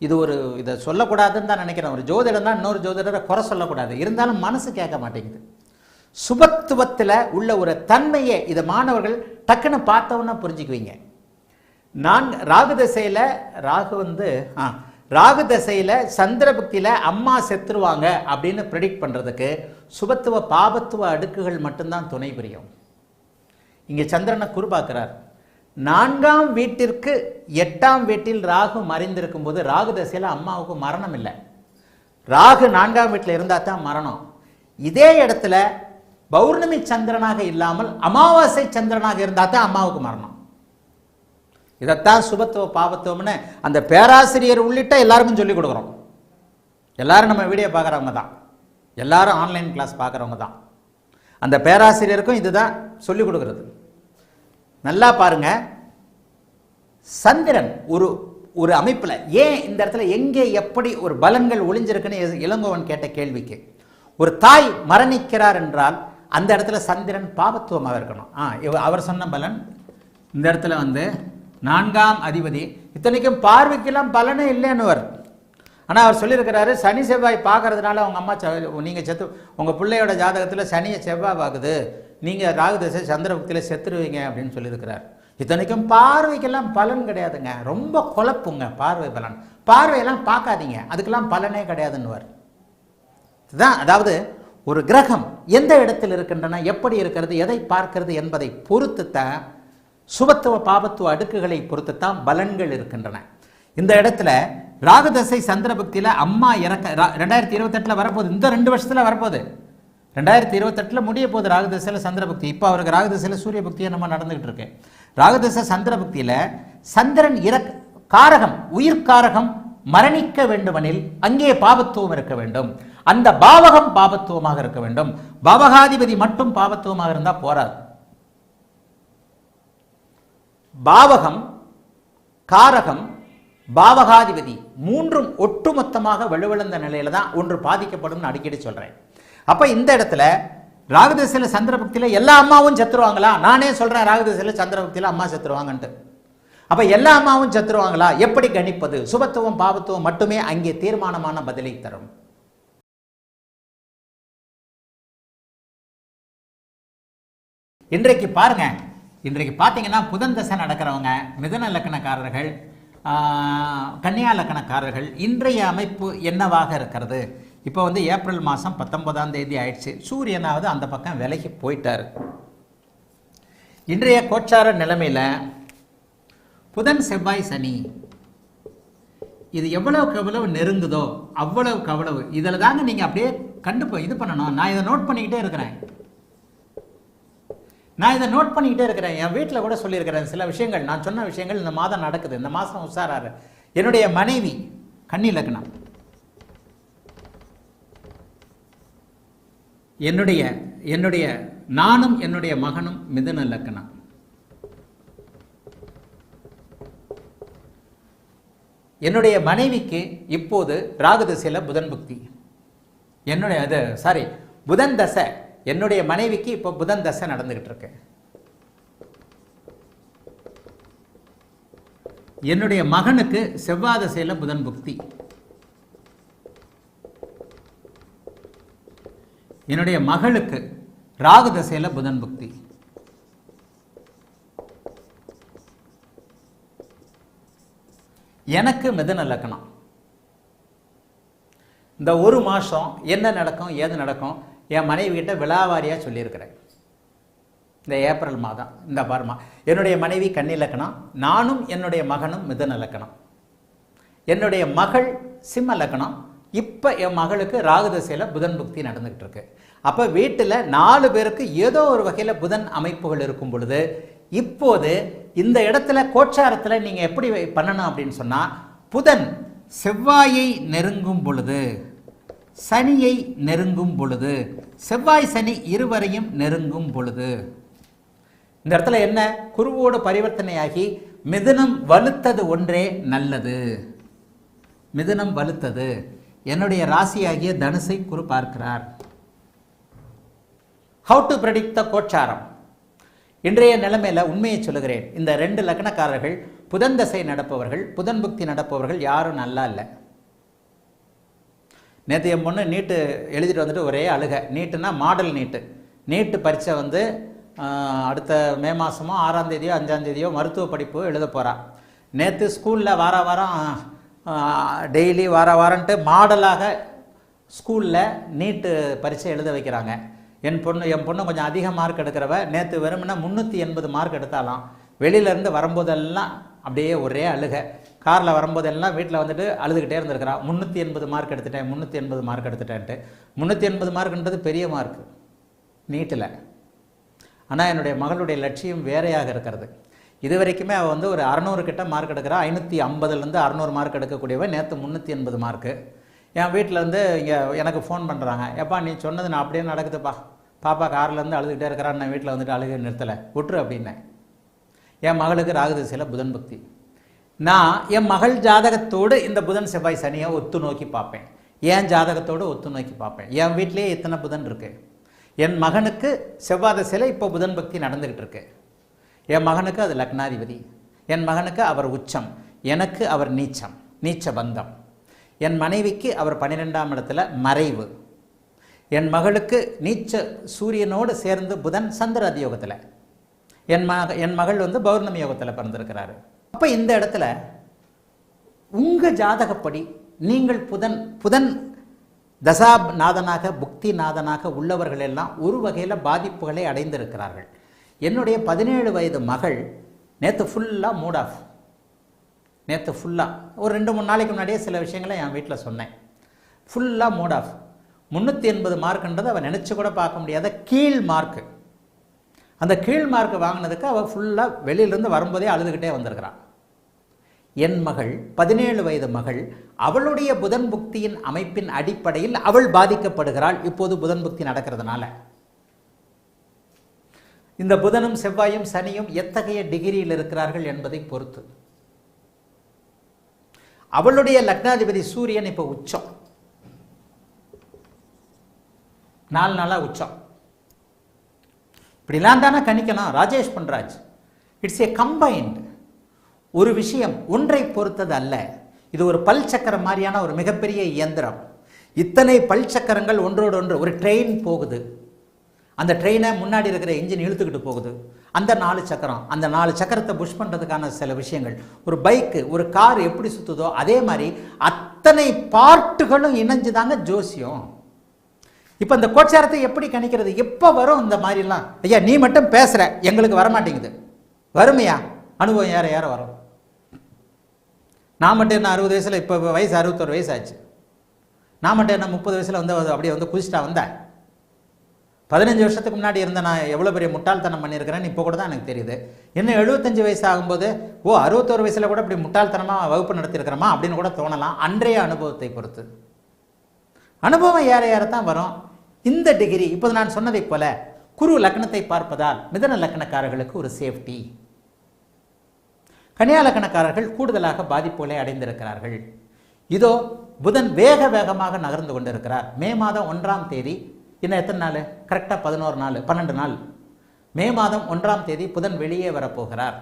இதை சொல்லக்கூடாதுன்னு தான் நினைக்கிறேன். ஒரு ஜோதிடம் தான் இன்னொரு ஜோதிடரை குறை சொல்லக்கூடாது, இருந்தாலும் மனசு கேட்க மாட்டேங்குது. சுபத்துவத்தில் உள்ள ஒரு தன்மையை இதை மாணவர்கள் டக்குன்னு பார்த்தவொன்னா புரிஞ்சுக்குவீங்க. நான் ராகு தசையில் சந்திரபுக்தியில் அம்மா செத்துருவாங்க அப்படின்னு ப்ரெடிக்ட் பண்ணுறதுக்கு சுபத்துவ பாபத்துவ அடுக்குகள் மட்டும்தான் துணை புரியும். இங்கே சந்திரனை குருபாக்குறார். 4ஆம் வீட்டிற்கு 8ஆம் வீட்டில் ராகு மறைந்திருக்கும் போது ராகு தசையில் அம்மாவுக்கு மரணம் இல்லை. ராகு 4ஆம் வீட்டில் இருந்தால் தான் மரணம். இதே இடத்துல பௌர்ணமி சந்திரனாக இல்லாமல் அமாவாசை சந்திரனாக இருந்தால் தான் அம்மாவுக்கு மரணம். இதைத்தான் சுபத்துவ பாபத்துவம்னு அந்த பேராசிரியர் உள்ளிட்ட எல்லாருக்கும் சொல்லிக் கொடுக்குறோம். எல்லாரும் நம்ம வீடியோ பார்க்குறவங்க தான், எல்லாரும் ஆன்லைன் கிளாஸ் பார்க்குறவங்க தான். அந்த பேராசிரியருக்கும் இதுதான் சொல்லிக் கொடுக்குறது. நல்லா பாருங்க, சந்திரன் ஒரு அமைப்பில் ஏன் இந்த இடத்துல எங்கே எப்படி ஒரு பலன்கள் ஒளிஞ்சிருக்குன்னு இளங்கோவன் கேட்ட கேள்விக்கு, ஒரு தாய் மரணிக்கிறார் என்றால் அந்த இடத்துல சந்திரன் பாபத்துவமாக இருக்கணும். அவர் சொன்ன பலன் இந்த இடத்துல 4ஆம் அதிபதி. இத்தனைக்கும் பார்வைக்கெல்லாம் பலனே இல்லைன்னுவர். ஆனால் அவர் சொல்லியிருக்கிறாரு, சனி செவ்வாய் பார்க்கறதுனால உங்கள் அம்மா நீங்கள் செத்து உங்கள் பிள்ளையோட ஜாதகத்தில் சனியை செவ்வாய் பார்க்குது, நீங்கள் ராகு தசை சந்திரபுக்தியில் செத்துருவீங்க அப்படின்னு சொல்லியிருக்கிறார். இத்தனைக்கும் பார்வைக்கெல்லாம் பலன் கிடையாதுங்க, ரொம்ப குழப்புங்க பார்வை பலன். பார்வையெல்லாம் பார்க்காதீங்க, அதுக்கெல்லாம் பலனே கிடையாதுன்னுவார். இதுதான், அதாவது ஒரு கிரகம் எந்த இடத்தில் இருக்கின்றன, எப்படி இருக்கிறது, எதை பார்க்கிறது என்பதை பொறுத்துத்தான், சுபத்துவ பாபத்துவ அடுக்குகளை பொறுத்துத்தான் பலன்கள் இருக்கின்றன. இந்த இடத்துல ராகுதசை சந்திரபக்தியில் அம்மா இறக்க 2028 வரப்போகுது. இந்த 2 வருஷத்தில் வரப்போகுது. 2028 முடிய போகுது ராகுதசையில் சந்திரபக்தி. இப்போ அவருக்கு ராகுதசையில் சூரிய பக்தியை நம்ம நடந்துகிட்டு இருக்கு. ராகுதசை சந்திரபக்தியில் சந்திரன் காரகம், உயிர்காரகம் மரணிக்க வேண்டுமெனில் அங்கே பாபத்துவம் இருக்க வேண்டும். அந்த பாவகம் பாபத்துவமாக இருக்க வேண்டும். பாவகாதிபதி மட்டும் பாபத்துவமாக இருந்தால் போராது. பாவகம், காரகம், பாவகாதிபதி மூன்றும் ஒட்டுமொத்தமாக வலுவிழந்த நிலையில தான் ஒன்று பாதிக்கப்படும் அடிக்கடி சொல்றேன். அப்ப இந்த இடத்துல ராகுதசையில சந்திரபக்தியில எல்லா அம்மாவும் செத்துருவாங்களா? நானே சொல்றேன் ராகுதசையில சந்திரபக்தியில அம்மா செத்துருவாங்கன்ட்டு. அப்ப எல்லா அம்மாவும் செத்துருவாங்களா? எப்படி கணிப்பது? சுபத்துவம் பாவத்துவம் மட்டுமே அங்கே தீர்மானமான பதிலை தரும். இன்றைக்கு பாருங்க, இன்றைக்கு பார்த்தீங்கன்னா புதன் தசை நடக்கிறவங்க, மிதுன லக்கணக்காரர்கள், கன்னியா லக்கணக்காரர்கள் இன்றைய அமைப்பு என்னவாக இருக்கிறது? இப்போ ஏப்ரல் மாதம் 19ஆம் தேதி ஆயிடுச்சு. சூரியனாவது அந்த பக்கம் விலகி போயிட்டார். இன்றைய கோச்சார நிலைமையில் புதன் செவ்வாய் சனி இது எவ்வளவுக்கு எவ்வளவு நெருங்குதோ அவ்வளவுக்கு அவ்வளவு இதில் தாங்க நீங்கள் அப்படியே இது பண்ணணும். நான் இதை நோட் பண்ணிக்கிட்டே இருக்கிறேன். என் வீட்டில் கூட சொல்லியிருக்கிறேன் சில விஷயங்கள். நான் சொன்ன விஷயங்கள் இந்த மாதம் நடக்குது. இந்த மாதம் உஷாராரு. என்னுடைய மனைவி கன்னி லக்னம், என்னுடைய நானும் என்னுடைய மகனும் மிதுன லக்னம். என்னுடைய மனைவிக்கு இப்போது ராகு திசையில் புதன் புக்தி. புதன் தசை. என்னுடைய மனைவிக்கு இப்போ புதன் தசை நடந்துகிட்டு இருக்கு. என்னுடைய மகனுக்கு செவ்வாய் தசையில் புதன் புக்தி. என்னுடைய மகளுக்கு ராகு தசையில் புதன் புக்தி. எனக்கு மிதுன லக்னம். இந்த ஒரு மாதம் என்ன நடக்கும் ஏது நடக்கும் என் மனைவி கிட்ட விழாவாரியாக சொல்லியிருக்கிறேன். இந்த ஏப்ரல் மாதம் இந்த பாருமா, என்னுடைய மனைவி கன்னி லக்னம், நானும் என்னுடைய மகனும் மிதுன லக்னம். என்னுடைய மகள் சிம்ம லக்னம். இப்போ என் மகளுக்கு ராகு தசையில் புதன் புக்தி நடந்துகிட்டு இருக்கு. அப்போ வீட்டில் 4 பேருக்கு ஏதோ ஒரு வகையில் புதன் அமைப்புகள் இருக்கும் பொழுது, இப்போது இந்த இடத்துல கோச்சாரத்தில் நீங்கள் எப்படி பண்ணணும் அப்படின்னு சொன்னால், புதன் செவ்வாயை நெருங்கும் பொழுது, சனியை நெருங்கும் பொழுது, செவ்வாய் சனி இருவரையும் நெருங்கும் பொழுது, இந்த இடத்துல என்ன குருவோடு பரிவர்த்தனையாகி மிதுனம் வலுத்தது ஒன்றே நல்லது. மிதுனம் வலுத்தது. என்னுடைய ராசியாகிய தனுசை குரு பார்க்கிறார். ஹவு டு பிரெடிக்ட் த கோச்சாரம்? இன்றைய நிலைமையில் உண்மையை சொல்லுகிறேன், இந்த 2 லக்னக்காரர்கள் புதன் தசை நடப்பவர்கள், புதன் புக்தி நடப்பவர்கள் யாரும் நல்லா இல்லை. நேற்று என் பொண்ணு நீட்டு எழுதிட்டு வந்துட்டு ஒரே அழுக. நீட்டுனா மாடல் நீட்டு பரீட்சை அடுத்த மே மாதமோ 6ஆம் தேதியோ 5ஆம் தேதியோ மருத்துவ படிப்பு எழுத போகிறா. நேற்று ஸ்கூலில் வாரம் டெய்லி வாரன்ட்டு மாடலாக ஸ்கூலில் நீட்டு பரீட்சை எழுத வைக்கிறாங்க. என் பொண்ணு கொஞ்சம் அதிக மார்க் எடுக்கிறவ நேற்று வெறும்னா 380 மார்க் எடுத்தாலாம். வெளியிலேருந்து வரும்போதெல்லாம் அப்படியே ஒரே அழுக. காரில் வரும்போதெல்லாம் வீட்டில் வந்துட்டு அழுதுகிட்டே இருந்திருக்கிறா. 380 மார்க் எடுத்துட்டேன், 380 மார்க் எடுத்துட்டேன்ட்டு. 380 மார்க்ன்றது பெரிய மார்க் நீட்டில். ஆனால் என்னுடைய மகளுடைய லட்சியம் வேறையாக இருக்கிறது. இது வரைக்குமே அவள் ஒரு 600 கிட்ட மார்க் எடுக்கிறா. 550லேருந்து 600 மார்க் எடுக்கக்கூடியவ நேற்று 380 மார்க்கு. என் வீட்டில் இங்கே எனக்கு ஃபோன் பண்ணுறாங்க, எப்பா நீ சொன்னது நான் அப்படியே நடக்குதுப்பா, பாப்பா கார்லேருந்து அழுதுகிட்டே இருக்கிறான்னு நான் வீட்டில் வந்துட்டு அழுக நிறுத்தலை, விட்டுரு அப்படின்னேன். என் மகளுக்கு ராகு திசையில் புதன் பக்தி. நான் என் மகள் ஜாதகத்தோடு இந்த புதன் செவ்வாய் சனியை ஒத்து நோக்கி பார்ப்பேன். என் ஜாதகத்தோடு ஒத்து நோக்கி பார்ப்பேன். என் வீட்டிலேயே இத்தனை புதன் இருக்கு. என் மகனுக்கு செவ்வாய் திசையில் இப்போ புதன் பக்தி நடந்துக்கிட்டு இருக்கு. என் மகனுக்கு அது லக்னாதிபதி. என் மகனுக்கு அவர் உச்சம், எனக்கு அவர் நீச்ச பந்தம். என் மனைவிக்கு அவர் 12ஆம் இடத்துல மறைவு. என் மகளுக்கு நீச்ச சூரியனோடு சேர்ந்து புதன் சந்திர அதியோகத்தில். என் மகள் பௌர்ணமி யோகத்தில் பிறந்திருக்கிறாரு. அப்போ இந்த இடத்துல உங்கள் ஜாதகப்படி நீங்கள் புதன் தசாநாதனாக புக்தி நாதனாக உள்ளவர்கள் எல்லாம் ஒரு வகையில் பாதிப்புகளை அடைந்திருக்கிறார்கள். என்னுடைய 17 வயது மகள் நேற்று ஃபுல்லாக மூட் ஆஃப். நேற்று ஃபுல்லாக ஒரு 2-3 நாளைக்கு முன்னாடியே சில விஷயங்களை என் வீட்டில் சொன்னேன். ஃபுல்லாக மூட் ஆஃப். 380 மார்க்குன்றது அவள் நினச்சி கூட பார்க்க முடியாத கீழ் மார்க்கு. அந்த கீழ் மார்க்கு வாங்கினதுக்கு அவள் ஃபுல்லாக வெளியிலேருந்து வரும்போதே அழுதுகிட்டே வந்திருக்கிறான். என் மகள் 17 வயது மகள், அவளுடைய புதன் புக்தியின் அமைப்பின் அடிப்படையில் அவள் பாதிக்கப்படுகிறாள். இப்போது புதன் புக்தி நடக்கிறதுனால இந்த புதனும் செவ்வாயும் சனியும் எத்தகைய டிகிரியில் இருக்கிறார்கள் என்பதை பொறுத்து. அவளுடைய லக்னாதிபதி சூரியன் இப்போ உச்சம், 4 நாளாக உச்சம். இப்படிலாம் தானே கணிக்கணும் Rajesh Panraj. It's a combined. ஒரு விஷயம் ஒன்றை பொறுத்தது அல்ல. இது ஒரு பல் சக்கரம் மாதிரியான ஒரு மிகப்பெரிய இயந்திரம். இத்தனை பல் சக்கரங்கள் ஒன்றோடு ஒன்று. ஒரு ட்ரெயின் போகுது, அந்த ட்ரெயினை முன்னாடி இருக்கிற இன்ஜின் இழுத்துக்கிட்டு போகுது. அந்த 4 சக்கரம், அந்த 4 சக்கரத்தை புஷ் பண்ணுறதுக்கான சில விஷயங்கள். ஒரு பைக்கு, ஒரு கார் எப்படி சுற்றுதோ அதே மாதிரி அத்தனை பார்ட்டுகளும் இணைஞ்சு தாங்க ஜோசியம். இப்போ இந்த கோச்சாரத்தை எப்படி கணிக்கிறது? எப்போ வரும் இந்த மாதிரிலாம்? ஐயா நீ மட்டும் பேசுகிற, எங்களுக்கு வரமாட்டேங்குது. வறுமையா அனுபவம் யார யார வரும்? நான் மட்டும் என்ன 60 வயசில், இப்போ வயசு 61 வயசு ஆச்சு. நான் மட்டும் என்ன 30 வயசில் வந்து அப்படியே வந்து குதிச்சிட்டா வந்தேன். 15 வருஷத்துக்கு முன்னாடி இருந்த நான் எவ்வளோ பெரிய முட்டாள்தனம் பண்ணியிருக்கிறேன்னு இப்போ கூட தான் எனக்கு தெரியுது. இன்னும் 75 வயசு ஆகும்போது 61 வயசில் கூட இப்படி முட்டாள்தனமாக வகுப்பு நடத்தியிருக்கிறோமா அப்படின்னு கூட தோணலாம். அன்றைய அனுபவத்தை பொறுத்து அனுபவம் யார யாரத்தான் வரும். இந்த டிகிரி இப்போது நான் சொன்னதை போல குரு லக்னத்தை பார்ப்பதால் மிதன லக்னக்காரர்களுக்கு ஒரு சேஃப்டி. கன்னியா லக்னக்காரர்கள் கூடுதலாக பாதிப்புகளை அடைந்திருக்கிறார்கள். இதோ புதன் வேக வேகமாக நகர்ந்து கொண்டிருக்கிறார். மே மாதம் 1ஆம் தேதி, இன்னும் எத்தனை நாள்? கரெக்டாக 11 நாள், 12 நாள். மே மாதம் 1ஆம் தேதி புதன் வெளியே வரப்போகிறார்.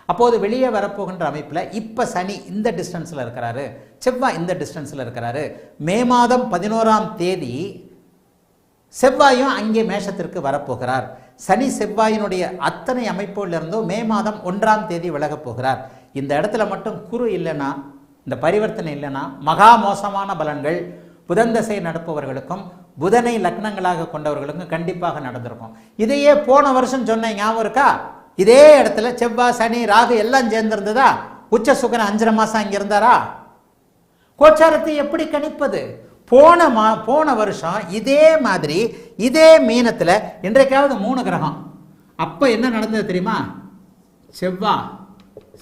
அப்போது வெளியே வரப்போகின்ற அமைப்பில் இப்போ சனி இந்த டிஸ்டன்ஸில் இருக்கிறாரு, செவ்வாய் இந்த டிஸ்டன்ஸில் இருக்கிறாரு. மே மாதம் 11ஆம் தேதி செவ்வாயும் அங்கே மேஷத்திற்கு வரப்போகிறார். சனி செவ்வாயினுடைய அத்தனை அமைப்புகளிலிருந்தோ மே மாதம் 1ஆம் தேதி விலகப் போகிறார். இந்த இடத்துல மட்டும் குரு இல்லைன்னா, இந்த பரிவர்த்தனை இல்லைன்னா மகா மோசமான பலன்கள் புதன் தசை நடப்பவர்களுக்கும் புதனை லக்னங்களாக கொண்டவர்களுக்கும் கண்டிப்பாக நடந்திருக்கும். இதையே போன வருஷம் சொன்ன ஞாபகம் இருக்கா? இதே இடத்துல செவ்வாய் சனி ராகு எல்லாம் சேர்ந்திருந்ததா? உச்ச சுக்கரன் 5.5 மாதம் அங்கே இருந்தாரா? கோச்சாரத்தை எப்படி கணிப்பது? போன வருஷம் இதே மாதிரி இதே மீனத்தில் இன்றைக்காவது 3 கிரகம். அப்போ என்ன நடந்தது தெரியுமா? செவ்வாய்,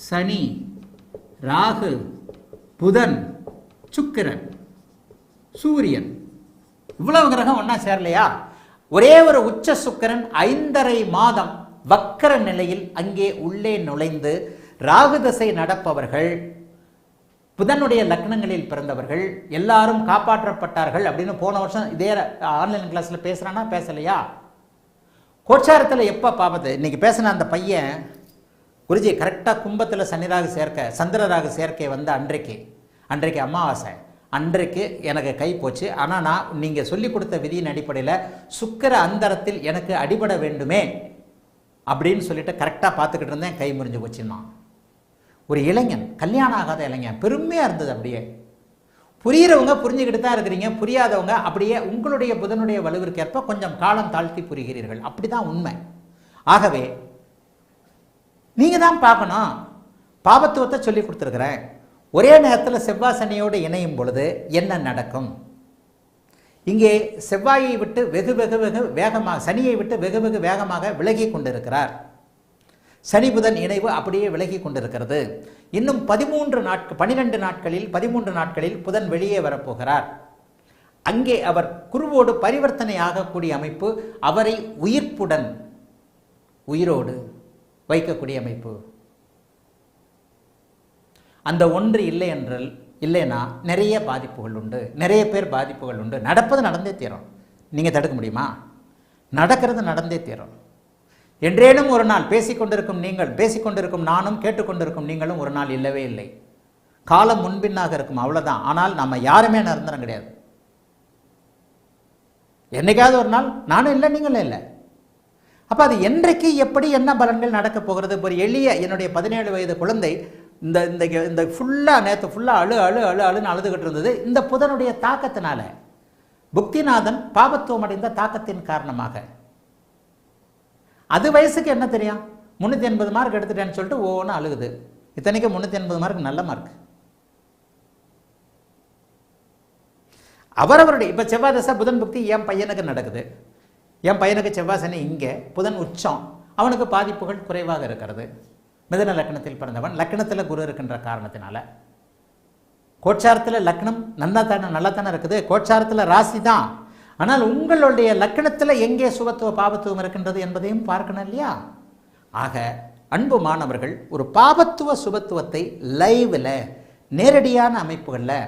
சனி, ராகு, புதன், சுக்கிரன், சூரியன், இவ்வளவு கிரகம் ஒன்றா சேரலையா? ஒரே ஒரு உச்ச சுக்கிரன் 5.5 மாதம் வக்கர நிலையில் அங்கே உள்ளே நுழைந்து ராகு தசை நடப்பவர்கள், புதனுடைய லக்னங்களில் பிறந்தவர்கள் எல்லாரும் காப்பாற்றப்பட்டார்கள் அப்படின்னு போன வருஷம் இதே ஆன்லைன் கிளாஸில் பேசுகிறானா பேசலையா? கோச்சாரத்தில் எப்போ பார்ப்பது? இன்னைக்கு பேசின அந்த பையன் குருஜி கரெக்டாக கும்பத்தில் சனிராகு சேர்க்கை, சந்திரராகு சேர்க்கை வந்து அன்றைக்கு அமாவாசை, அன்றைக்கு எனக்கு கை போச்சு. ஆனால் நான் நீங்கள் சொல்லி கொடுத்த விதியின் அடிப்படையில் சுக்கிர அந்தரத்தில் எனக்கு அடிபட வேண்டுமே அப்படின்னு சொல்லிட்டு கரெக்டாக பார்த்துக்கிட்டு இருந்தேன். கை முறிஞ்சு போச்சுன்னா ஒரு இளைஞன், கல்யாணம் ஆகாத இளைஞன், பெருமையாக இருந்தது. அப்படியே புரிகிறவங்க புரிஞ்சுக்கிட்டு தான் இருக்கிறீங்க, புரியாதவங்க அப்படியே உங்களுடைய புதனுடைய வலுவிற்கேற்ப கொஞ்சம் காலம் தாழ்த்தி புரிகிறீர்கள். அப்படி தான் உண்மை. ஆகவே நீங்கள் தான் பார்க்கணும். பாபத்துவத்தை சொல்லி கொடுத்துருக்குறேன். ஒரே நேரத்தில் செவ்வாய் சனியோடு இணையும் பொழுது என்ன நடக்கும்? இங்கே செவ்வாயை விட்டு வெகு வேகமாக, சனியை விட்டு வெகு வேகமாக விலகி கொண்டிருக்கிறார். சனி புதன் இணைவு அப்படியே விலகி கொண்டிருக்கிறது. இன்னும் 12 நாட்களில் புதன் வெளியே வரப்போகிறார். அங்கே அவர் குருவோடு பரிவர்த்தனை ஆகக்கூடிய அமைப்பு, அவரை உயிரோடு வைக்கக்கூடிய அமைப்பு. அந்த ஒன்று இல்லைன்னா நிறைய பாதிப்புகள் உண்டு, நிறைய பேர் பாதிப்புகள் உண்டு. நடப்பது நடந்தே தீரும். நீங்கள் தடுக்க முடியுமா? நடக்கிறது நடந்தே தீரும். என்றேனும் ஒரு நாள் பேசிக்கொண்டிருக்கும் நானும் கேட்டுக்கொண்டிருக்கும் நீங்களும் ஒரு நாள் இல்லவே இல்லை. காலம் முன்பின்னாக இருக்கும், அவ்வளோதான். ஆனால் நம்ம யாருமே நிரந்தரம் கிடையாது. என்னைக்காவது ஒரு நாள் நானும் இல்லை, நீங்களும் இல்லை. அப்போ அது என்றைக்கு எப்படி என்ன பலன்கள் நடக்கப் போகிறது? ஒரு எளிய என்னுடைய 17 வயது குழந்தை இந்த ஃபுல்லாக நேற்று ஃபுல்லாக அழுன்னு அழுதுகிட்டு இருந்தது இந்த புதனுடைய தாக்கத்தினால. புக்திநாதன் பாபத்துவம் அடைந்த தாக்கத்தின் காரணமாக. அது வயசுக்கு என்ன தெரியும், 380 மார்க் எடுத்துட்டேன்னு சொல்லிட்டு ஒவ்வொன்று அழுகுது. இத்தனைக்கு 380 மார்க் நல்ல மார்க். அவரவருடைய இப்போ செவ்வாய் தசை புதன் புக்தி என் பையனுக்கு நடக்குது. என் பையனுக்கு செவ்வாய் சனி இங்கே, புதன் உச்சம், அவனுக்கு பாதிப்புகள் குறைவாக இருக்கிறது. மிதுன லக்னத்தில் பிறந்தவன், லக்னத்தில் குரு இருக்கின்ற காரணத்தினால. கோட்சாரத்தில் லக்னம் நல்லா தானே இருக்குது, கோட்சாரத்தில் ராசி தான். ஆனால் உங்களுடைய லக்னத்தில் எங்கே சுபத்துவ பாபத்துவம் இருக்கின்றது என்பதையும் பார்க்கணும் இல்லையா? ஆக அன்பு மாணவர்கள், ஒரு பாபத்துவ சுபத்துவத்தை லைவில் நேரடியான அமைப்புகளில்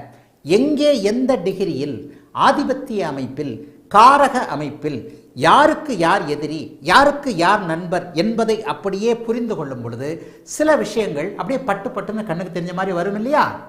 எங்கே எந்த டிகிரியில் ஆதிபத்திய அமைப்பில் காரக அமைப்பில் யாருக்கு யார் எதிரி யாருக்கு யார் நண்பர் என்பதை அப்படியே புரிந்து கொள்ளும் பொழுது சில விஷயங்கள் அப்படியே பட்டு பட்டுன்னு கண்ணுக்கு தெரிஞ்ச மாதிரி வரும் இல்லையா?